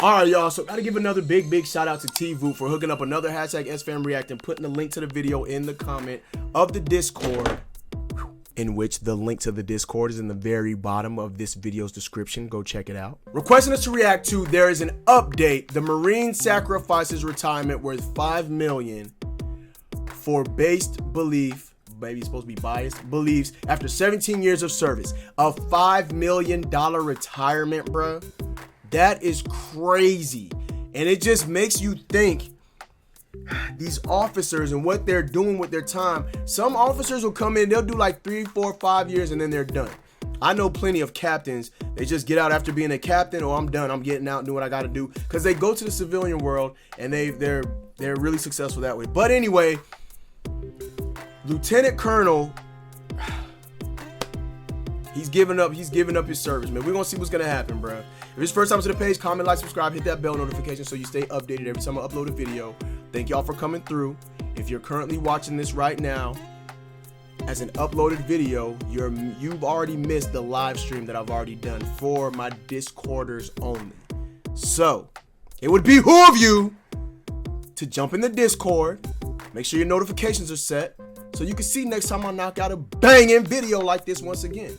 Alright, y'all, so gotta give another big shout out to T-Voot for hooking up another hashtag SFAM React and putting the link to the video in the comment of the Discord, in which the link to the Discord is in the very bottom of this video's description. Go check it out. Requesting us to react to, there is an update. The Marine sacrifices retirement worth $5 million for based belief, maybe it's supposed to be biased, beliefs after 17 years of service. A $5 million retirement, bruh. That is crazy. And it just makes you think these officers and what they're doing with their time. Some officers will come in, they'll do like 3, 4, 5 years and then they're done. I know plenty of captains, they just get out after being a captain. Oh, I'm done, I'm getting out and doing what I gotta do, because they go to the civilian world and they're really successful that way. But anyway, Lieutenant Colonel, he's giving up his service, man. We're gonna see what's gonna happen, bro. If it's first time to the page, comment, like, subscribe, hit that bell notification so you stay updated every time I upload a video. Thank y'all for coming through. If you're currently watching this right now as an uploaded video, you've already missed the live stream that I've already done for my Discorders only. So it would behoove you to jump in the Discord, make sure your notifications are set so you can see next time I knock out a banging video like this once again.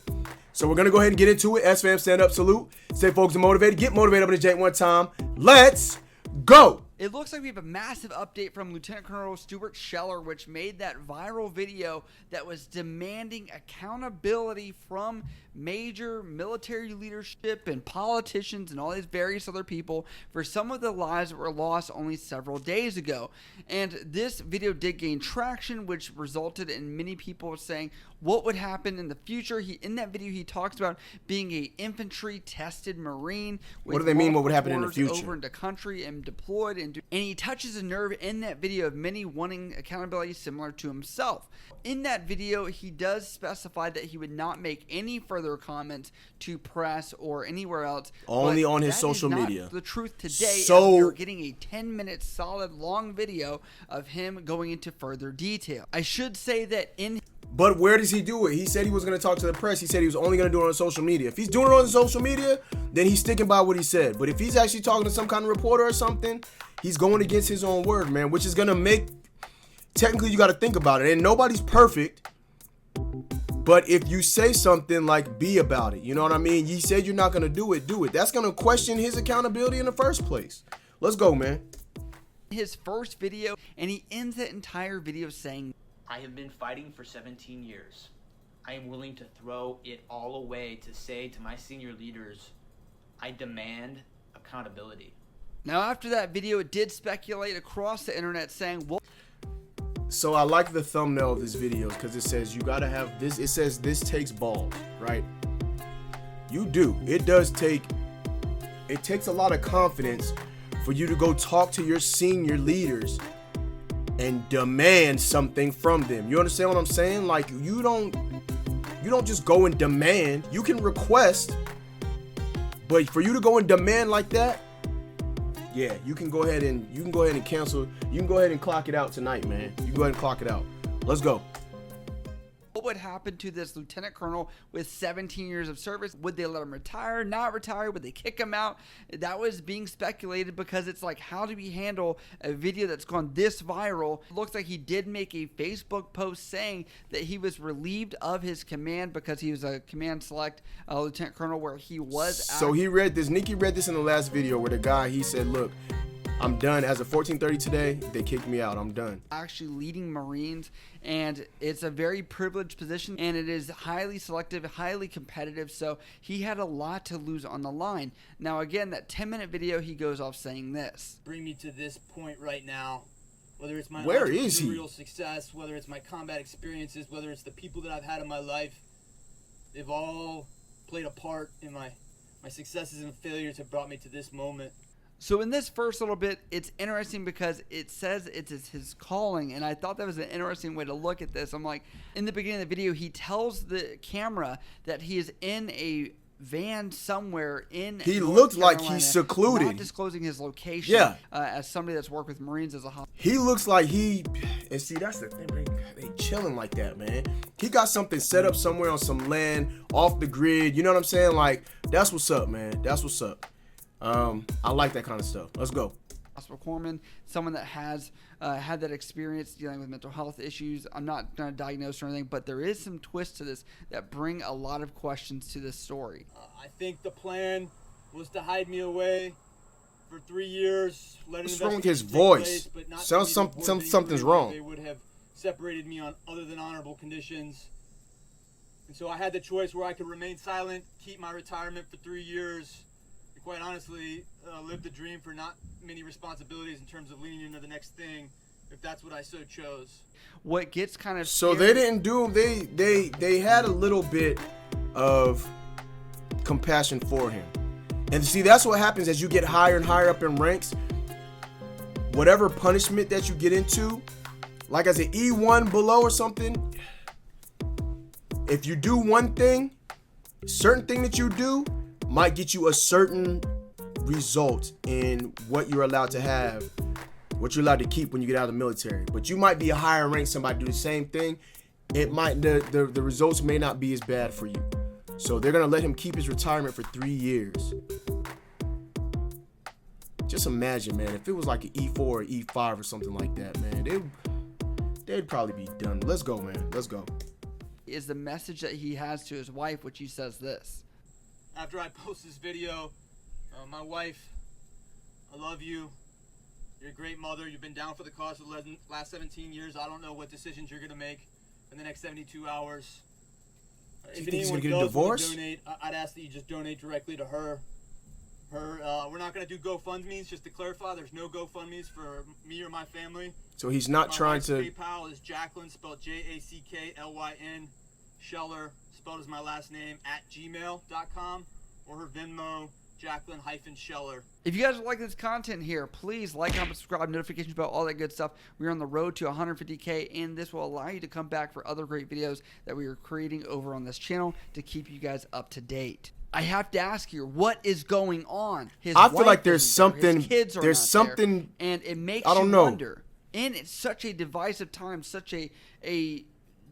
So we're gonna go ahead and get into it. SFAM, stand up, salute. Stay focused and motivated. Get motivated up in the jank one time. Let's go. It looks like we have a massive update from Lieutenant Colonel Stuart Scheller, which made that viral video that was demanding accountability from major military leadership and politicians and all these various other people for some of the lives that were lost only several days ago. And this video did gain traction, which resulted in many people saying what would happen in the future. In that video, he talks about being a infantry tested Marine. What do they mean? What would happen in the future? Over into country and deployed, and he touches a nerve in that video of many wanting accountability similar to himself. In that video, he does specify that he would not make any further comments to press or anywhere else. Only on his social media. That is not the truth today. So we're getting a 10-minute solid long video of him going into further detail. I should say that but where does he do it? He said he was going to talk to the press. He said he was only going to do it on social media. If he's doing it on social media, then he's sticking by what he said. But if he's actually talking to some kind of reporter or something, he's going against his own word, man, which is going to make, technically you got to think about it. And nobody's perfect. But if you say something, like, be about it. You know what I mean? You said you're not going to do it, do it. That's going to question his accountability in the first place. Let's go, man. His first video, and he ends that entire video saying, I have been fighting for 17 years. I am willing to throw it all away to say to my senior leaders, I demand accountability. Now, after that video, it did speculate across the internet saying, well, so I like the thumbnail of this video because it says you gotta have this. It says this takes balls, right? You do. It takes a lot of confidence for you to go talk to your senior leaders and demand something from them. You understand what I'm saying? Like, you don't just go and demand. You can request, but for you to go and demand like that, yeah, you can go ahead and cancel. You can go ahead and clock it out tonight, man. You can go ahead and clock it out. Let's go. what would happen to this lieutenant colonel with 17 years of service? Would they let him retire, not retire? Would they kick him out? That was being speculated because it's like, how do we handle a video that's gone this viral? It looks like he did make a Facebook post saying that he was relieved of his command because he was a command select lieutenant colonel where he was. So he read this. Nicky read this in the last video where the guy, he said, look, I'm done. As of 14:30 today, they kicked me out. I'm done. Actually leading Marines, and it's a very privileged position, and it is highly selective, highly competitive, so he had a lot to lose on the line. Now again, that 10-minute video, he goes off saying this. Bring me to this point right now, whether it's my entrepreneurial success, whether it's my combat experiences, whether it's the people that I've had in my life, they've all played a part in my successes and failures have brought me to this moment. So in this first little bit, it's interesting because it says it's his calling, and I thought that was an interesting way to look at this. I'm like, in the beginning of the video, he tells the camera that he is in a van somewhere in He North looked Carolina, like he's secluded. not disclosing his location. Yeah. As somebody that's worked with Marines as a hobby. He looks like and see, that's the thing, they chilling like that, man. He got something set up somewhere on some land, off the grid. You know what I'm saying? Like, that's what's up, man. That's what's up. I like that kind of stuff. Let's go. Hospital corpsman, someone that has had that experience dealing with mental health issues. I'm not going to diagnose or anything, but there is some twists to this that bring a lot of questions to this story. I think the plan was to hide me away for 3 years. What's wrong with his voice? Sounds something's wrong. They would have separated me on other than honorable conditions. And so I had the choice where I could remain silent, keep my retirement for 3 years, and quite honestly, live the dream for not many responsibilities in terms of leaning into the next thing, if that's what I so chose. What gets kind of so they didn't do they had a little bit of compassion for him. And see, that's what happens as you get higher and higher up in ranks. Whatever punishment that you get into, like as an E1 below or something, if you do one thing, certain thing that you do might get you a certain result in what you're allowed to have, what you're allowed to keep when you get out of the military. But you might be a higher rank, somebody do the same thing. It might the results may not be as bad for you. So they're gonna let him keep his retirement for 3 years. Just imagine, man, if it was like an E4 or E5 or something like that, man, they'd probably be done. Let's go, man. Let's go. Is the message that he has to his wife, which he says this. After I post this video, my wife, I love you. You're a great mother. You've been down for the cause for the last 17 years. I don't know what decisions you're going to make in the next 72 hours. Do you think he's going to get a divorce? Donate, I'd ask that you just donate directly to her. We're not going to do GoFundMe's. Just to clarify, there's no GoFundMe's for me or my family. So he's not trying to... PayPal is Jacqueline, spelled Jacklyn, Scheller, spelled as my last name, @gmail.com, or her Venmo, Jacqueline-Scheller. If you guys like this content here, please like, comment, subscribe, notifications about all that good stuff. We're on the road to 150K, and this will allow you to come back for other great videos that we are creating over on this channel to keep you guys up to date. I have to ask you, what is going on? I feel like there's something. His kids are there's not something, there, and it makes I don't you know. wonder. And it's such a divisive time, such a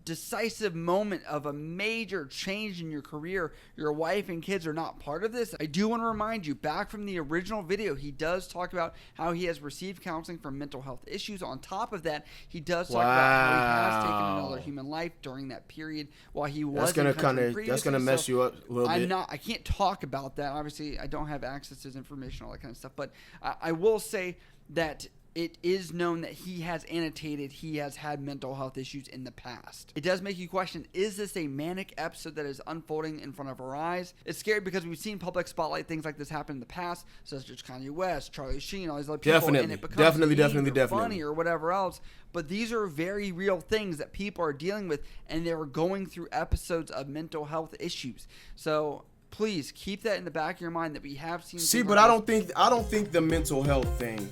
decisive moment of a major change in your career. Your wife and kids are not part of this. I do want to remind you, back from the original video, he does talk about how he has received counseling for mental health issues. On top of that, he does talk about how he has taken another human life during that period while he was that's gonna mess you up a little bit. I can't talk about that. Obviously, I don't have access to his information, all that kind of stuff. But I will say that it is known that he has annotated he has had mental health issues in the past. It does make you question, is this a manic episode that is unfolding in front of our eyes? It's scary because we've seen public spotlight things like this happen in the past, such as Kanye West, Charlie Sheen, all these other people. Definitely, and it becomes definitely funny or whatever else. But these are very real things that people are dealing with, and they're going through episodes of mental health issues. So please keep that in the back of your mind that we have seen. See, but I don't think the mental health thing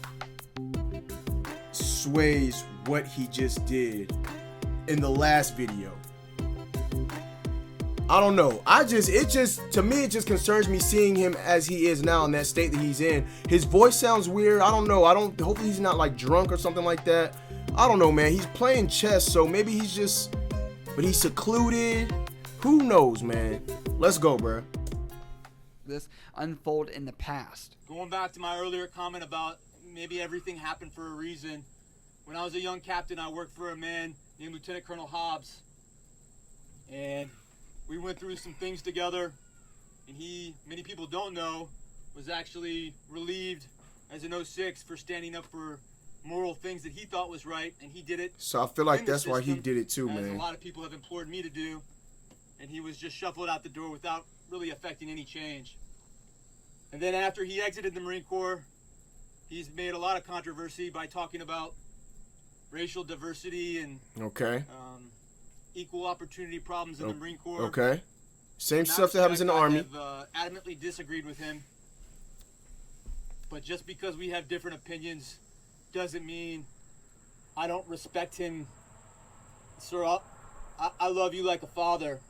sways what he just did in the last video. I don't know. To me, it just concerns me seeing him as he is now in that state that he's in. His voice sounds weird. I don't know. Hopefully he's not like drunk or something like that. I don't know, man. He's playing chess, so maybe but he's secluded. Who knows, man? Let's go, bro. This unfold in the past. Going back to my earlier comment about maybe everything happened for a reason. When I was a young captain, I worked for a man named Lieutenant Colonel Hobbs. And we went through some things together. And he, many people don't know, was actually relieved as an 06 for standing up for moral things that he thought was right. And he did it. So I feel like that's why he did it too, man. As a lot of people have implored me to do. And he was just shuffled out the door without really affecting any change. And then after he exited the Marine Corps, he's made a lot of controversy by talking about racial diversity and equal opportunity problems in the Marine Corps. Okay. Same stuff that happens in the Army. I've adamantly disagreed with him. But just because we have different opinions doesn't mean I don't respect him. Sir, I love you like a father.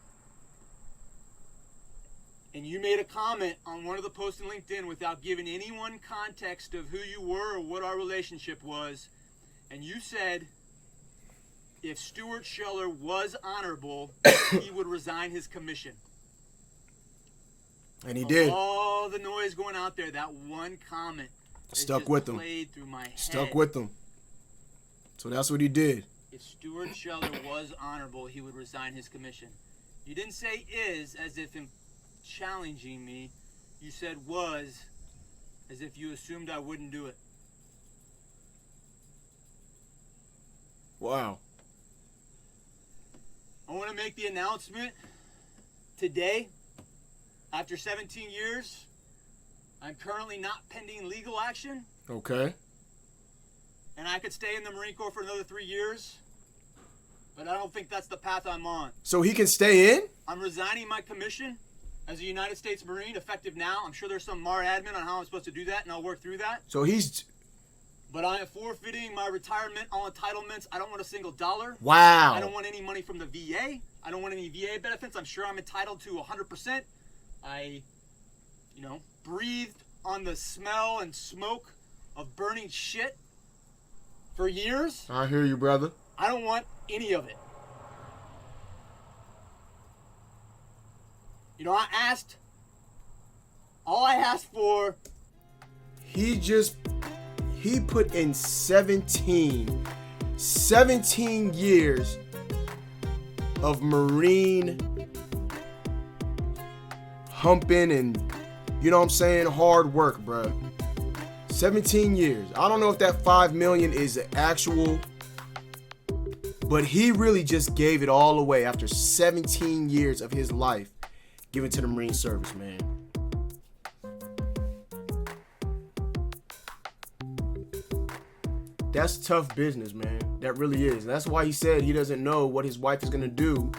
And you made a comment on one of the posts on LinkedIn without giving anyone context of who you were or what our relationship was. And you said if Stuart Scheller was honorable, he would resign his commission. And he Of did. all the noise going out there, that one comment Stuck with him. played through my head. Stuck with him. So that's what he did. If Stuart Scheller was honorable, he would resign his commission. You didn't say is as if in challenging me. You said was as if you assumed I wouldn't do it. Wow. I want to make the announcement today. After 17 years, I'm currently not pending legal action, Okay. and I could stay in the Marine Corps for another 3 years, but I don't think that's the path I'm on. So he can stay in? I'm resigning my commission as a United States Marine effective now. I'm sure there's some MAR admin on how I'm supposed to do that, and I'll work through that. So he's... But I am forfeiting my retirement, all entitlements. I don't want a single dollar. Wow. I don't want any money from the VA. I don't want any VA benefits. I'm sure I'm entitled to 100%. I, breathed on the smell and smoke of burning shit for years. I hear you, brother. I don't want any of it. All I asked for. He put in 17 years of Marine humping and, hard work, bruh. 17 years. I don't know if that 5 million is actual, but he really just gave it all away after 17 years of his life given to the Marine service, man. That's tough business, man. That really is. That's why he said he doesn't know what his wife is gonna do,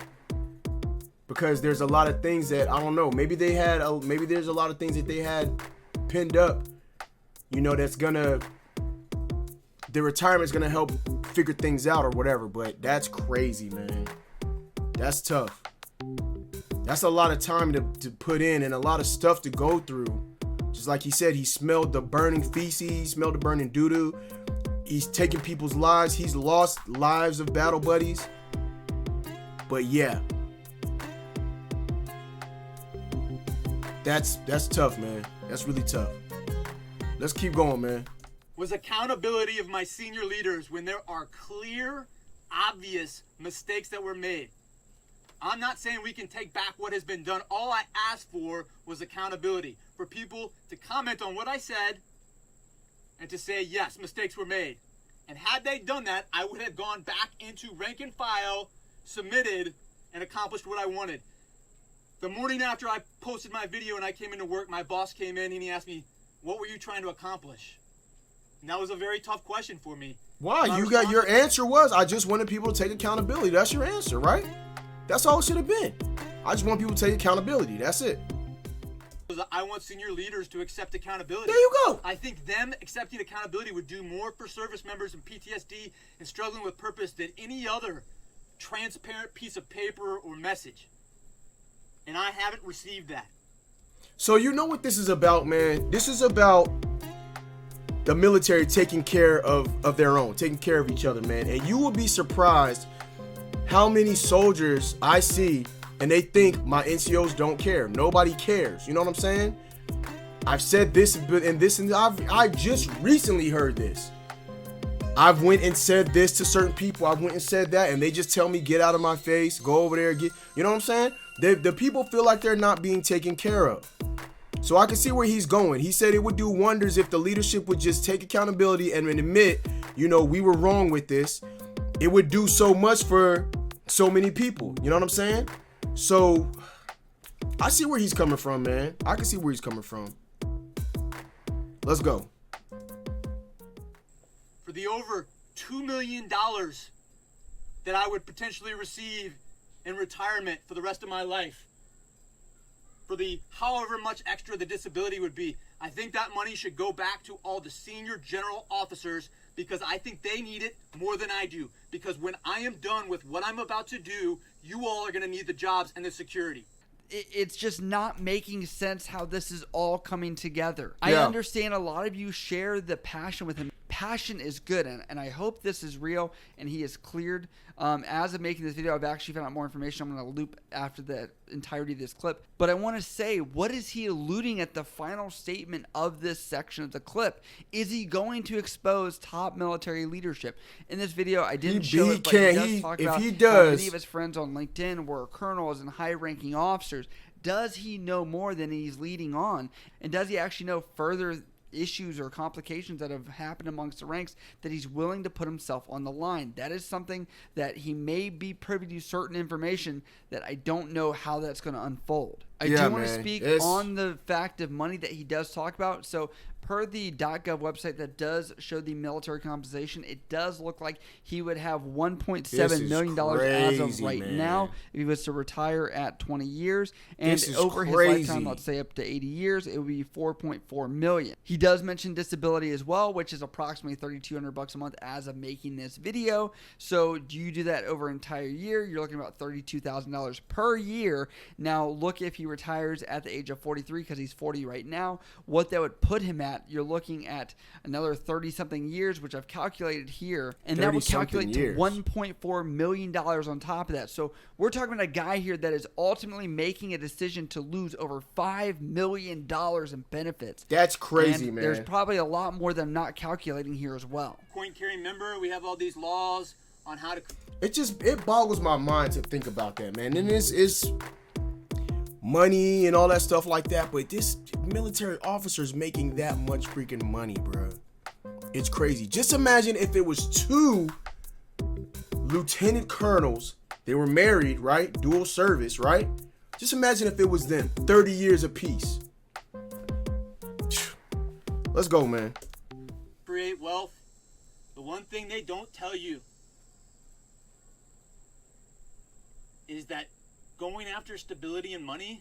because there's a lot of things that I don't know. Maybe there's a lot of things that they had pinned up. That's gonna, the retirement's gonna help figure things out or whatever. But that's crazy, man. That's tough. That's a lot of time to put in and a lot of stuff to go through. Just like he said, he smelled the burning feces, smelled the burning doo-doo. He's taken people's lives. He's lost lives of battle buddies. But yeah, that's tough, man. That's really tough. Let's keep going, man. Was accountability of my senior leaders when there are clear, obvious mistakes that were made. I'm not saying we can take back what has been done. All I asked for was accountability. For people to comment on what I said and to say, yes, mistakes were made. And had they done that, I would have gone back into rank and file, submitted, and accomplished what I wanted. The morning after I posted my video and I came into work, my boss came in and he asked me, what were you trying to accomplish? And that was a very tough question for me. Why? Your answer was, I just wanted people to take accountability. That's your answer, right? That's all it should have been. I just want people to take accountability. That's it. I want senior leaders to accept accountability. There you go. I think them accepting accountability would do more for service members and PTSD and struggling with purpose than any other transparent piece of paper or message. And I haven't received that. So you know what this is about, man? This is about the military taking care of their own, taking care of each other, man. And you will be surprised how many soldiers I see and they think my NCOs don't care. Nobody cares. You know what I'm saying? I've said this and I've just recently heard this. I've went and said this to certain people. I've went and said that, and they just tell me, get out of my face, go over there, you know what I'm saying? The people feel like they're not being taken care of. So I can see where he's going. He said it would do wonders if the leadership would just take accountability and admit, we were wrong with this. It would do so much for so many people. You know what I'm saying? So I see where he's coming from, man. I can see where he's coming from. Let's go. For the over $2 million that I would potentially receive in retirement for the rest of my life, for the however much extra the disability would be, I think that money should go back to all the senior general officers, because I think they need it more than I do. Because when I am done with what I'm about to do, you all are going to need the jobs and the security. It's just not making sense how this is all coming together. I Yeah. understand a lot of you share the passion with him. passion is good, and I hope this is real and he is cleared. As of making this video, I've actually found out more information. I'm going to loop after the entirety of this clip. But I want to say, what is he alluding at the final statement of this section of the clip? Is he going to expose top military leadership? In this video, I didn't show it, but he does talk about how many of his friends on LinkedIn were colonels and high-ranking officers. Does he know more than he's leading on? And does he actually know further issues or complications that have happened amongst the ranks that he's willing to put himself on the line? That is something that he may be privy to certain information that I don't know how that's going to unfold. I do want to speak on the fact of money that he does talk about. So per the .gov website that does show the military compensation, it does look like he would have $1.7 million as of right now if he was to retire at 20 years. And over his lifetime, let's say up to 80 years, it would be $4.4 million. He does mention disability as well, which is approximately $3,200 a month as of making this video. So do you do that over an entire year? You're looking at about $32,000 per year. Now look, if he retires at the age of 43, because he's 40 right now, what that would put him at, you're looking at another 30-something years, which I've calculated here, and that would calculate to $1.4 million on top of that. So we're talking about a guy here that is ultimately making a decision to lose over $5 million in benefits. That's crazy, man. There's probably a lot more that I'm not calculating here as well. Coin carrying member, we have all these laws on how to... It boggles my mind to think about that, man. And it's money and all that stuff like that, but this military officer's making that much freaking money, bro. It's crazy. Just imagine if it was two lieutenant colonels. They were married, right? Dual service, right? Just imagine if it was them, 30 years apiece. Let's go, man. Create wealth. The one thing they don't tell you is that going after stability and money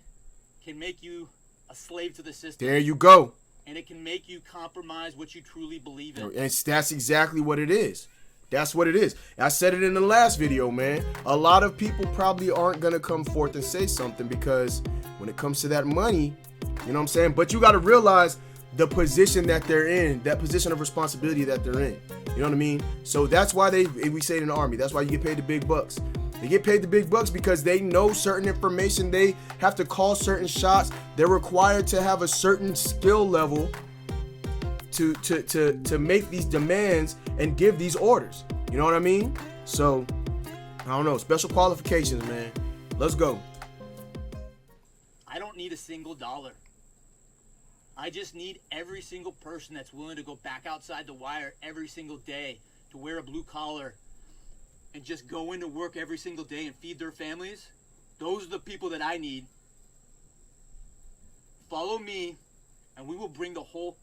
can make you a slave to the system. There you go. And it can make you compromise what you truly believe in. And that's exactly what it is. That's what it is. I said it in the last video, man. A lot of people probably aren't going to come forth and say something because when it comes to that money, you know what I'm saying? But you got to realize the position that they're in, that position of responsibility that they're in. You know what I mean? So that's why we say it in the Army. That's why you get paid the big bucks. They get paid the big bucks because they know certain information. They have to call certain shots. They're required to have a certain skill level to make these demands and give these orders. You know what I mean? So, I don't know. Special qualifications, man. Let's go. I don't need a single dollar. I just need every single person that's willing to go back outside the wire every single day, to wear a blue collar, and just go into work every single day and feed their families. Those are the people that I need. Follow me, and we will bring the whole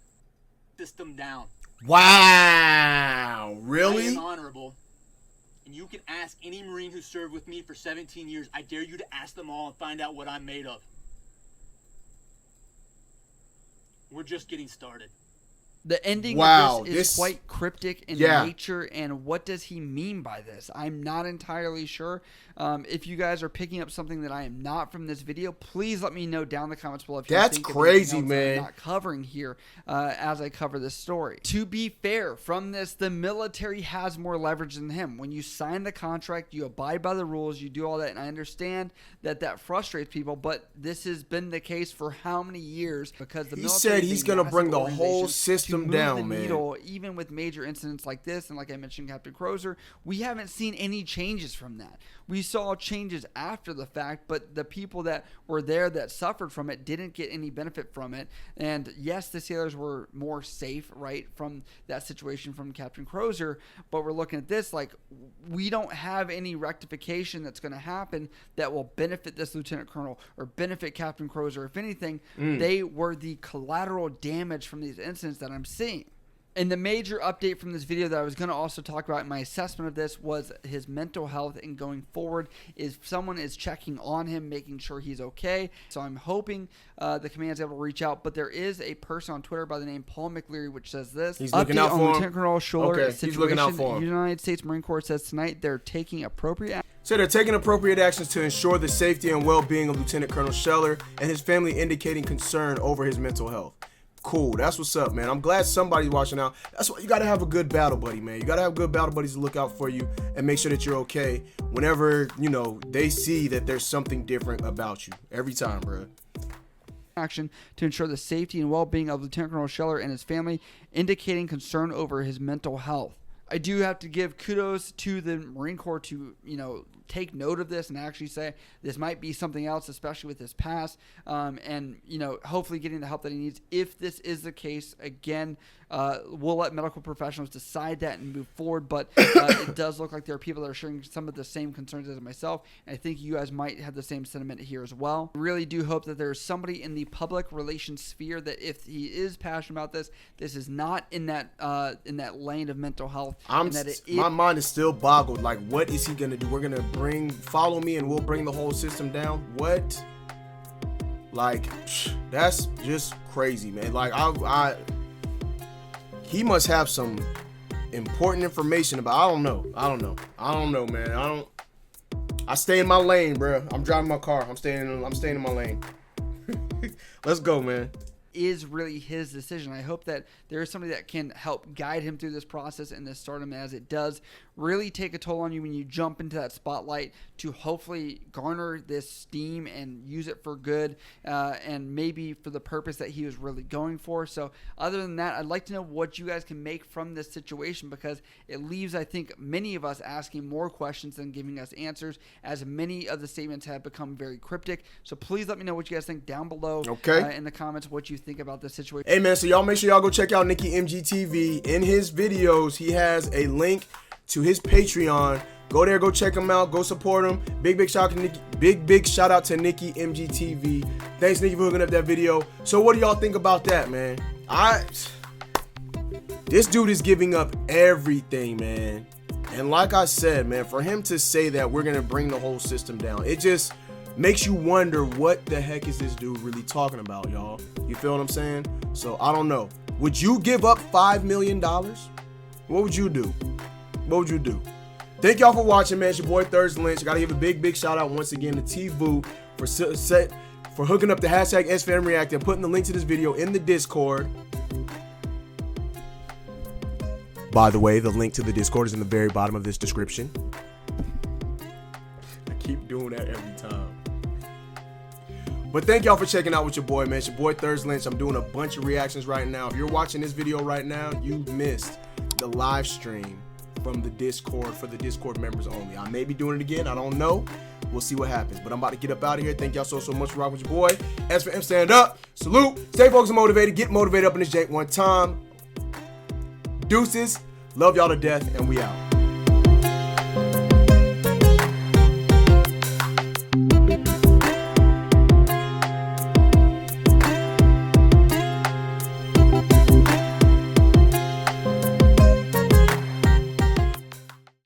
system down. Wow, really? I am honorable, and you can ask any Marine who served with me for 17 years. I dare you to ask them all and find out what I'm made of. We're just getting started. The ending of this is quite cryptic in nature, and what does he mean by this? I'm not entirely sure. If you guys are picking up something that I am not from this video, please let me know down in the comments below if you think crazy, man. man. I'm not covering here as I cover this story. To be fair, from this, the military has more leverage than him. When you sign the contract, you abide by the rules, you do all that, and I understand that that frustrates people, but this has been the case for how many years? Because the military said he's going to bring the whole system down, man. Needle, even with major incidents like this, and like I mentioned, Captain Crozer, we haven't seen any changes from that. We saw changes after the fact, but the people that were there that suffered from it didn't get any benefit from it. And yes, the sailors were more safe, right, from that situation from Captain Crozer, but we're looking at this like we don't have any rectification that's going to happen that will benefit this lieutenant colonel or benefit Captain Crozer. If anything, they were the collateral damage from these incidents that I'm seeing. And the major update from this video that I was going to also talk about in my assessment of this was his mental health, and going forward is someone is checking on him, making sure he's okay. So I'm hoping the command's able to reach out. But there is a person on Twitter by the name Paul McLeary which says this. He's looking out for him. Lieutenant Colonel Schuller, okay, he's looking out for him. The United States Marine Corps says tonight they're taking appropriate action. So they're taking appropriate actions to ensure the safety and well-being of Lieutenant Colonel Scheller and his family, indicating concern over his mental health. cool. That's what's up, man. I'm glad somebody's watching out. That's why you gotta have a good battle buddy, man. You gotta have good battle buddies to look out for you and make sure that you're okay whenever, you know, they see that there's something different about you. Every time, bro. Action to ensure the safety and well-being of Lieutenant Colonel Scheller and his family, indicating concern over his mental health. I do have to give kudos to the Marine Corps to, you know, take note of this and actually say this might be something else, especially with his past, and, you know, hopefully getting the help that he needs. If this is the case, again, we'll let medical professionals decide that and move forward, but it does look like there are people that are sharing some of the same concerns as myself, and I think you guys might have the same sentiment here as well. I really do hope that there's somebody in the public relations sphere that if he is passionate about this, this is not in that lane of mental health. My mind is still boggled. Like, what is he gonna do? We're gonna follow me and we'll bring the whole system down. What? Like, that's just crazy, man. Like, he must have some important information about. I don't know, man. I stay in my lane, bro. I'm driving my car. I'm staying in my lane. Let's go, man. Is really his decision. I hope that there is somebody that can help guide him through this process and this stardom, as it does really take a toll on you when you jump into that spotlight, to hopefully garner this steam and use it for good, and maybe for the purpose that he was really going for. So other than that, I'd like to know what you guys can make from this situation, because it leaves, I think, many of us asking more questions than giving us answers, as many of the statements have become very cryptic. So please let me know what you guys think down below, in the comments, what you think about this situation. Hey, man, so y'all make sure y'all go check out Nicky Mgtv. In his videos, he has a link to his Patreon. Go there, go check him out, go support him. Big shout out to Nicky. Big shout out to Nicky Mgtv. Thanks, Nicky, for hooking up that video. So what do y'all think about that, man? This dude is giving up everything, man. And like I said, man, for him to say that we're gonna bring the whole system down, it just makes you wonder, what the heck is this dude really talking about, y'all? You feel what I'm saying? So I don't know. Would you give up $5 million? What would you do? What would you do? Thank y'all for watching, man. It's your boy Thursday Lynch. I gotta give a big shout out once again to T-Vu for hooking up the hashtag SFAM React and putting the link to this video in the Discord. By the way, the link to the Discord is in the very bottom of this description. I keep doing that every time. But thank y'all for checking out with your boy, man. It's your boy Thursday Lynch. I'm doing a bunch of reactions right now. If you're watching this video right now, you missed the live stream from the Discord for the Discord members only. I may be doing it again. I don't know. We'll see what happens. But I'm about to get up out of here. Thank y'all so much for rocking with your boy. SFAM, stand up. Salute. Stay focused and motivated. Get motivated up in this jank one time. Deuces. Love y'all to death, and we out.